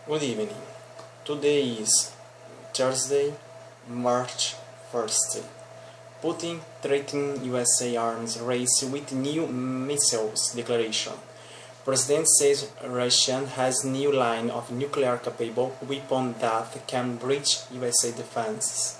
Good evening. Today is Thursday, March 1st. Putin threatening USA arms race with new missiles declaration. President says Russia has new line of nuclear capable weapon that can breach USA defenses.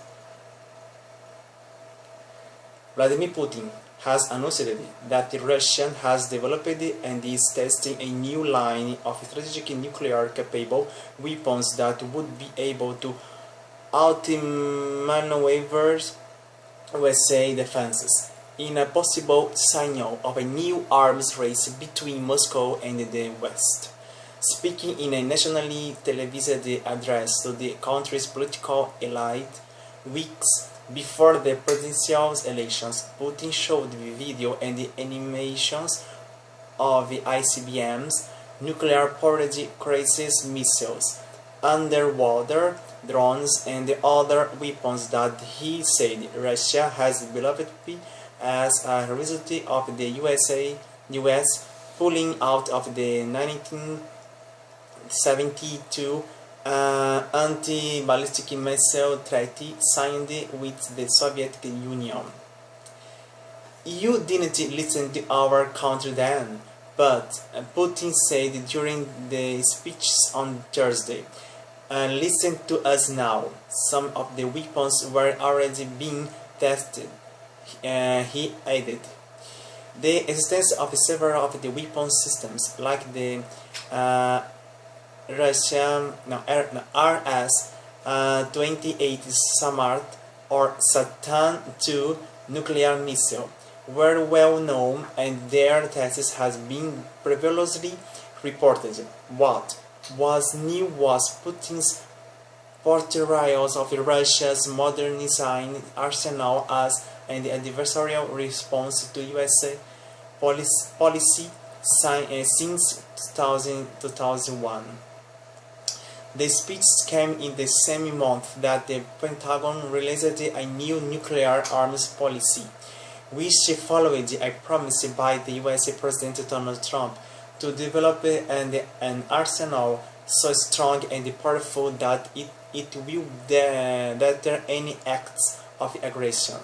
Vladimir Putin has announced that Russia has developed and is testing a new line of strategic nuclear-capable weapons that would be able to outmaneuver USA defenses, in a possible signal of a new arms race between Moscow and the West. Speaking in a nationally televised address to the country's political elite weeks before the presidential elections, Putin showed the video and the animations of the ICBMs, nuclear-powered crisis missiles, underwater drones, and the other weapons that he said Russia has developed as a result of the US pulling out of the 1972 anti-ballistic missile treaty signed with the Soviet Union. You didn't listen to our country then, but Putin said during the speech on Thursday, listen to us now. Some of the weapons were already being tested, he added. The existence of several of the weapon systems, like the RS-28 Samart or Satan II nuclear missile, were well known and their tests has been previously reported. What was new was Putin's portrayals of Russia's modernizing arsenal as an adversarial response to USA policy since 2001. The speech came in the same month that the Pentagon released a new nuclear arms policy, which followed a promise by the US President Donald Trump to develop an arsenal so strong and powerful that it will deter any acts of aggression.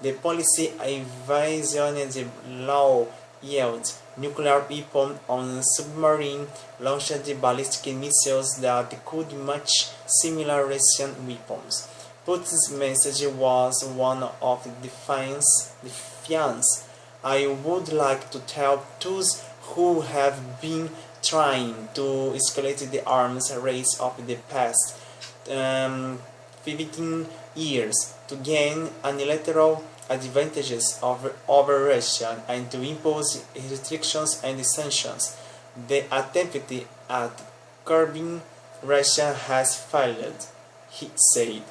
The policy envisioned low-yield nuclear weapons on submarine-launched ballistic missiles that could match similar Russian weapons. Putin's message was one of defiance. I would like to tell those who have been trying to escalate the arms race of the past 15 years to gain unilateral advantages over Russia and to impose restrictions and sanctions. The attempt at curbing Russia has failed, he said.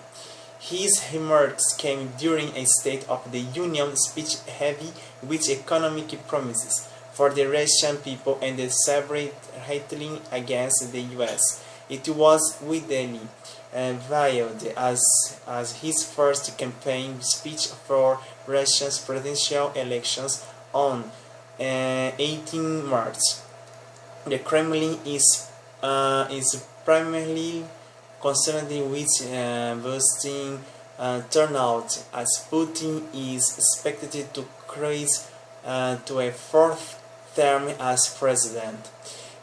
His remarks came during a State of the Union speech heavy with economic promises for the Russian people and the separate hurtling against the US. It was widely valued as his first campaign speech for Russia's presidential elections on 18 March. The Kremlin is primarily concerned with boosting turnout, as Putin is expected to cruise to a fourth term as president.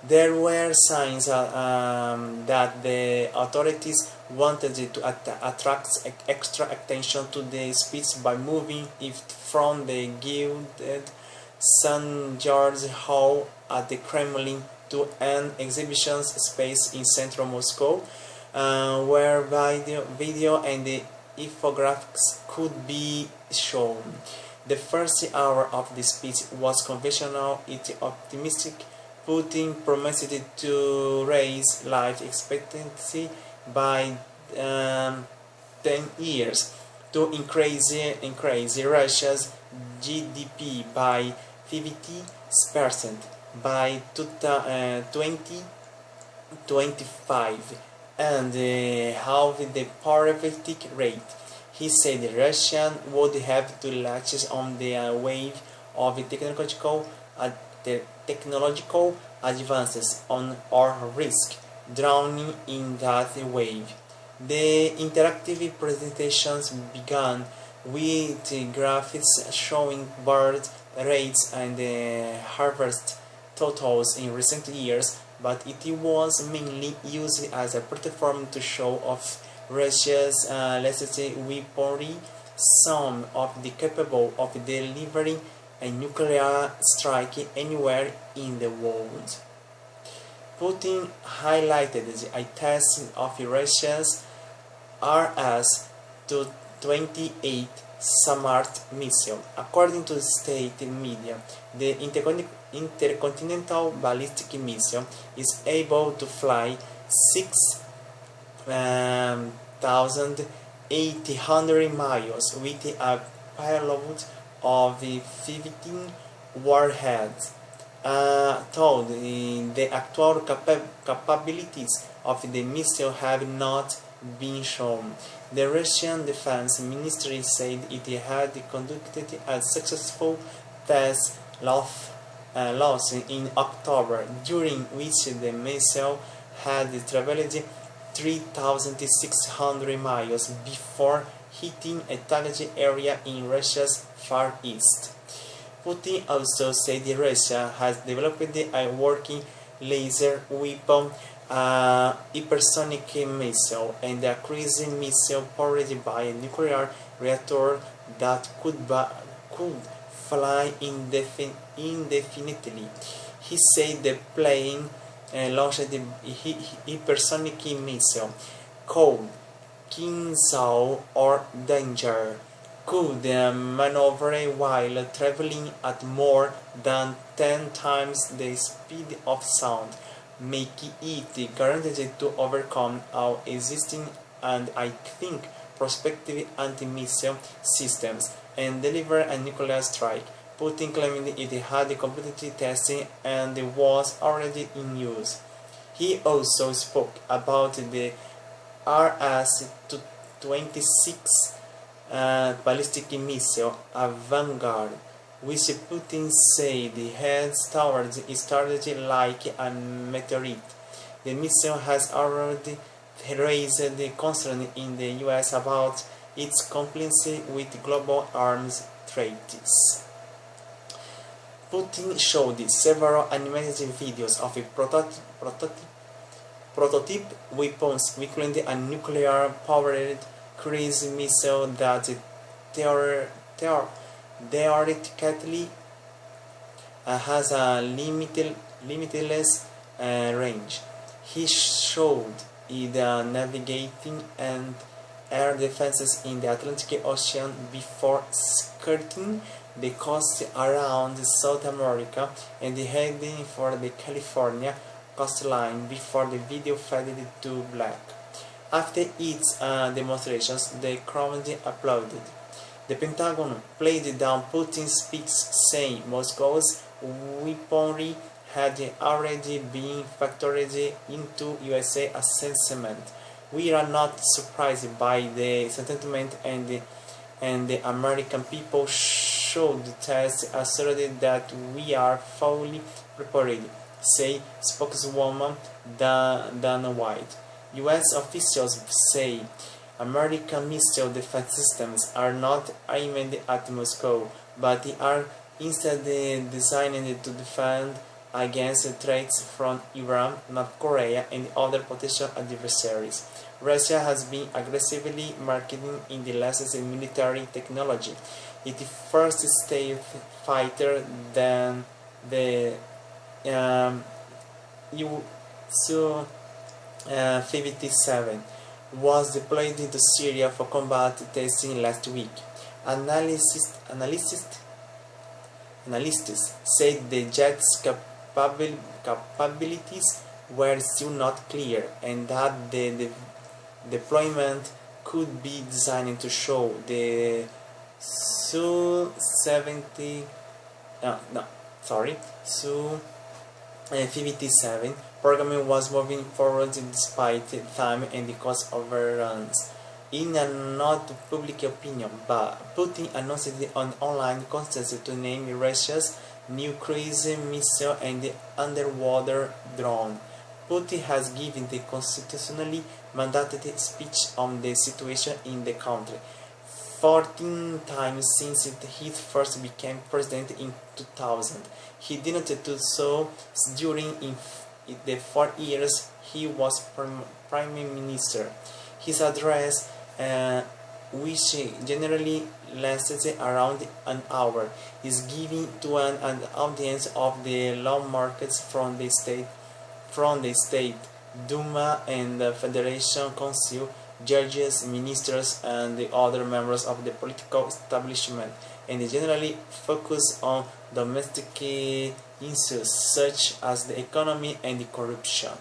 There were signs that the authorities wanted to attract extra attention to the speech by moving it from the gilded St. George Hall at the Kremlin to an exhibition space in central Moscow, where video and the infographics could be shown. The first hour of the speech was conventional yet optimistic. Putin promised to raise life expectancy by 10 years, to increase Russia's GDP by 50% by 2025 and halve the poverty rate. He said Russia would have to latch on the wave of technological advances on or risk drowning in that wave. The interactive presentations began with graphics showing birth rates and harvest totals in recent years, but it was mainly used as a platform to show off Russia's latest weaponry, some of the capable of delivering a nuclear strike anywhere in the world. Putin highlighted a test of Russia's RS-228 Samart missile. According to state media, the intercontinental ballistic missile is able to fly 6,800 miles with a payload of 15 warheads. Though the actual capabilities of the missile have not been shown. The Russian Defense Ministry said it had conducted a successful test loss in October, during which the missile had traveled 3,600 miles before hitting a target area in Russia's far east. Putin also said Russia has developed a working laser weapon, hypersonic missile, and a cruise missile powered by a nuclear reactor that could fly indefinitely. He said the plane launched the hypersonic missile, called Kinzhal or Danger, could maneuver while traveling at more than 10 times the speed of sound, making it guaranteed to overcome all existing and I think prospective anti-missile systems and deliver a nuclear strike. Putin claimed it had completed testing and was already in use. He also spoke about the RS-26 ballistic missile, a Vanguard, which Putin said heads towards its target like a meteorite. The missile has already raised the concern in the US about its compliance with global arms treaties. Putin showed several animated videos of a prototype weapons, including a nuclear-powered cruise missile that theoretically has a limitless range. He showed it navigating and air defenses in the Atlantic Ocean before skirting the coast around South America and heading for the California coastline before the video faded to black. After its demonstrations, the crowd applauded. The Pentagon played down Putin's speech, saying Moscow's weaponry had already been factored into USA assessment. We are not surprised by the sentiment, and the American people should test asserted that we are fully prepared, say spokeswoman Dana White. US officials say American missile defense systems are not aimed at Moscow, but they are instead designed to defend against threats from Iran, North Korea, and other potential adversaries. Russia has been aggressively marketing in the latest military technology. Its first state fighter, than the Su-57, was deployed into Syria for combat testing last week. Analysts said the jet's capabilities were still not clear, and that the deployment could be designed to show the Su-57 program was moving forward despite time and the cost overruns. In a not public opinion, but Putin announced on online contest to name Russia's new cruise missile and underwater drone, Putin has given the constitutionally mandated speech on the situation in the country 14 times since he first became president in 2000. He didn't do so during the 4 years he was prime minister. His address, which generally lasted around an hour, is given to an audience of the lawmakers from the state Duma and the Federation Council, judges, ministers, and the other members of the political establishment, and they generally focus on domestic issues such as the economy and the corruption.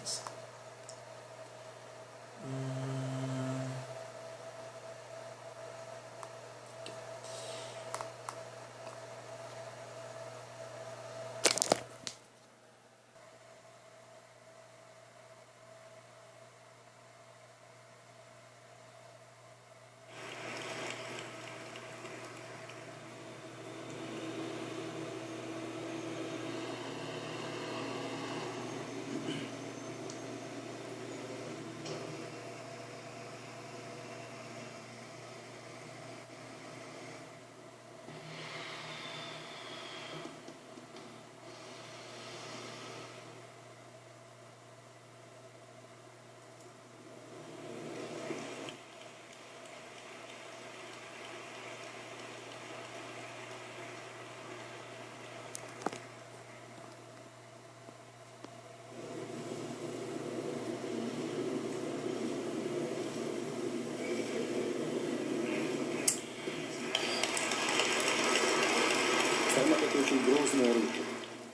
Это очень грозное оружие.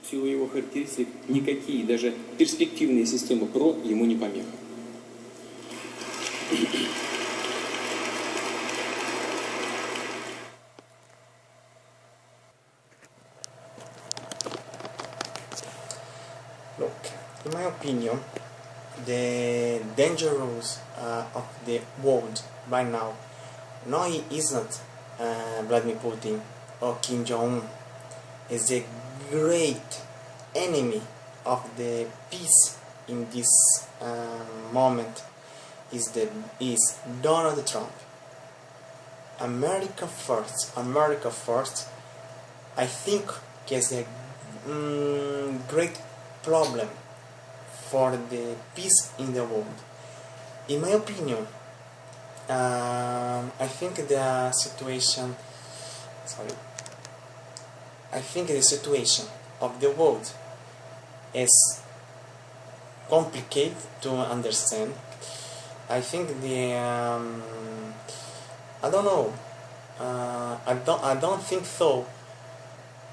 В силу его характеристик никакие, даже перспективные системы ПРО ему не помеха. Look, in my opinion, the dangerous of the world right now, no, it isn't Vladimir Putin or Kim Jong-un. Is the great enemy of the peace in this moment is Donald Trump. America first. America first. I think is a great problem for the peace in the world. In my opinion, I think the situation. I think the situation of the world is complicated to understand. I think the I don't know. I don't think so.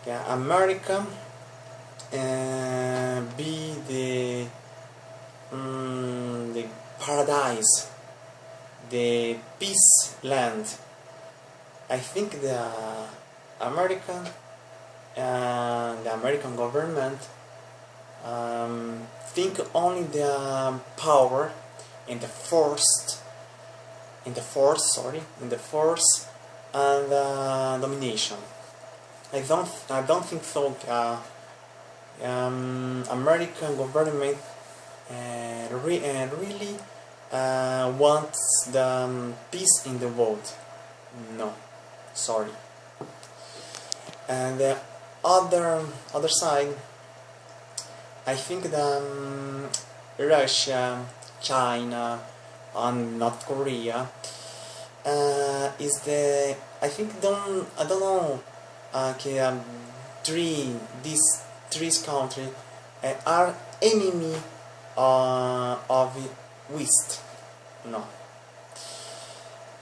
Yeah, America be the paradise, the peace land. I think the American government think only the power and the force and domination. I don't think so. American government really wants the peace in the world. No, sorry. And the other side, I think the Russia, China, and North Korea is the I don't know. These three countries are enemy of West. No,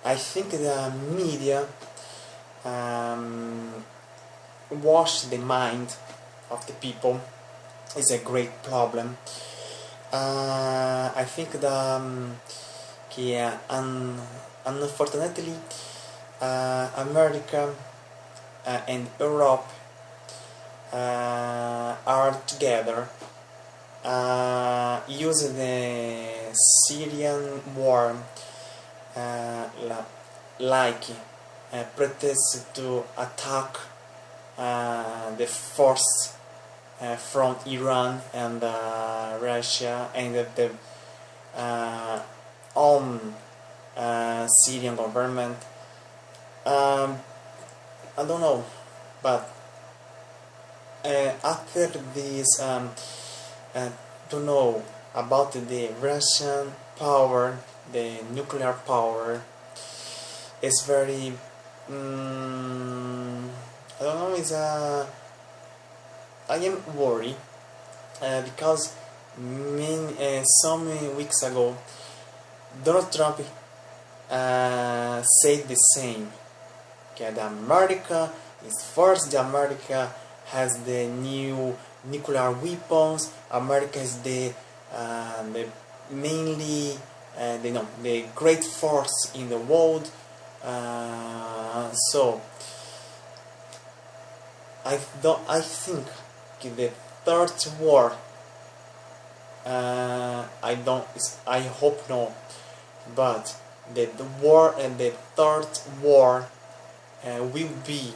I think the media wash the mind of the people is a great problem. I think the unfortunately America and Europe are together using the Syrian war like pretest to attack the force from Iran and Russia and the own Syrian government. I don't know, but after this to know about the Russian power, the nuclear power, is very I don't know, I am worried because some weeks ago Donald Trump said the same. Okay, the America is first. The America has the new nuclear weapons. America is the mainly the great force in the world. So I think the third war. I hope no, but the war and the third war will be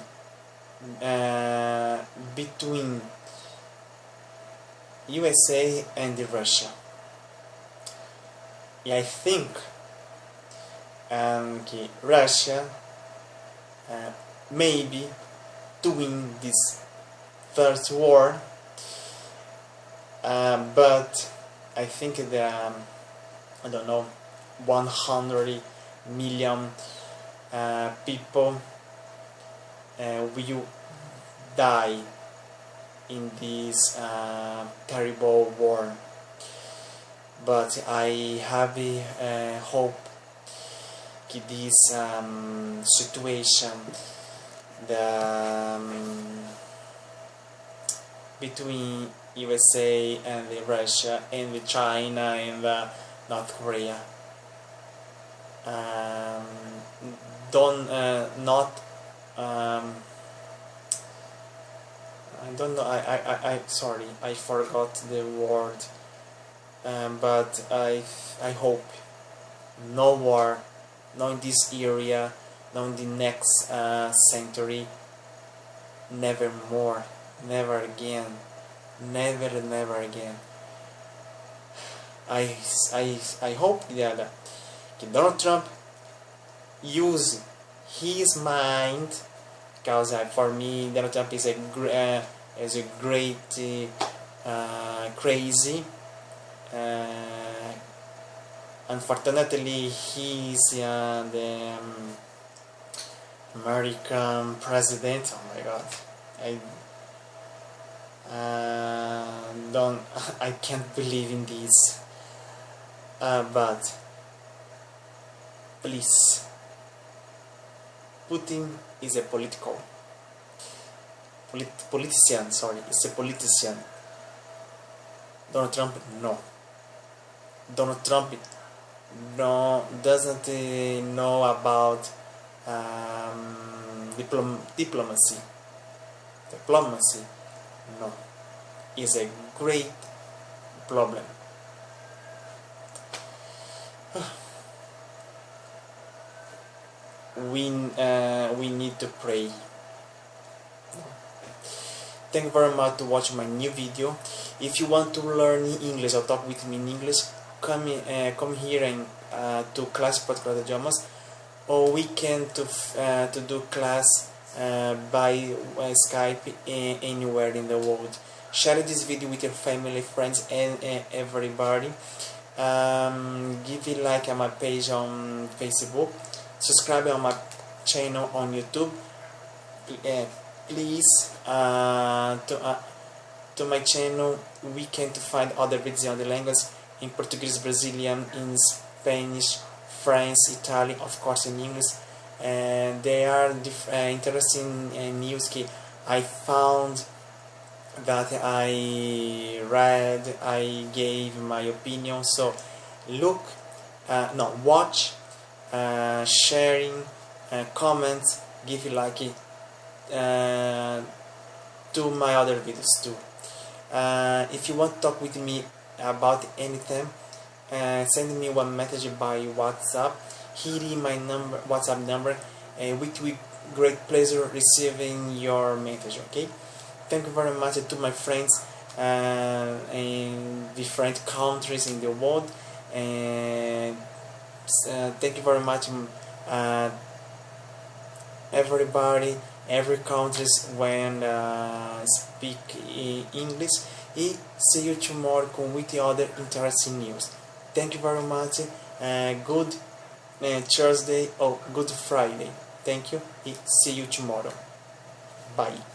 between USA and Russia. I think Russia maybe to win this third war, but I think the I don't know 100 million people will die in this terrible war. But I have hope this situation between USA and Russia and China and North Korea I don't know. I sorry. I forgot the word. But I hope no war, not in this area, not in the next century. Never more, never again, never again. I hope that Donald Trump use his mind, because for me Donald Trump is a great crazy. Unfortunately, he's the American president. Oh my God, I can't believe in this. But please, Putin is a politician. Sorry, is a politician. Donald Trump, no. Donald Trump doesn't know about diplomacy. Diplomacy, no, is a great problem. We need to pray. Thank you very much to watch my new video. If you want to learn English or talk with me in English, come here and to class podcast idiomas, or we can to do class by Skype anywhere in the world. Share this video with your family, friends, and everybody. Give a like on my page on Facebook. Subscribe on my channel on YouTube. Please to my channel we can find other videos in other languages, in Portuguese, Brazilian, in Spanish, French, Italian, of course in English, and they are interesting news I found that I read, I gave my opinion. So look, no, watch, sharing, comments, give a like it to my other videos too. If you want to talk with me about anything, send me one message by WhatsApp. Here is my WhatsApp number, with great pleasure receiving your message. Okay, thank you very much to my friends. in different countries in the world. And thank you very much, everybody, every countries when speak English. E see you tomorrow with the other interesting news. Thank you very much. Good Thursday or good Friday. Thank you. E see you tomorrow. Bye.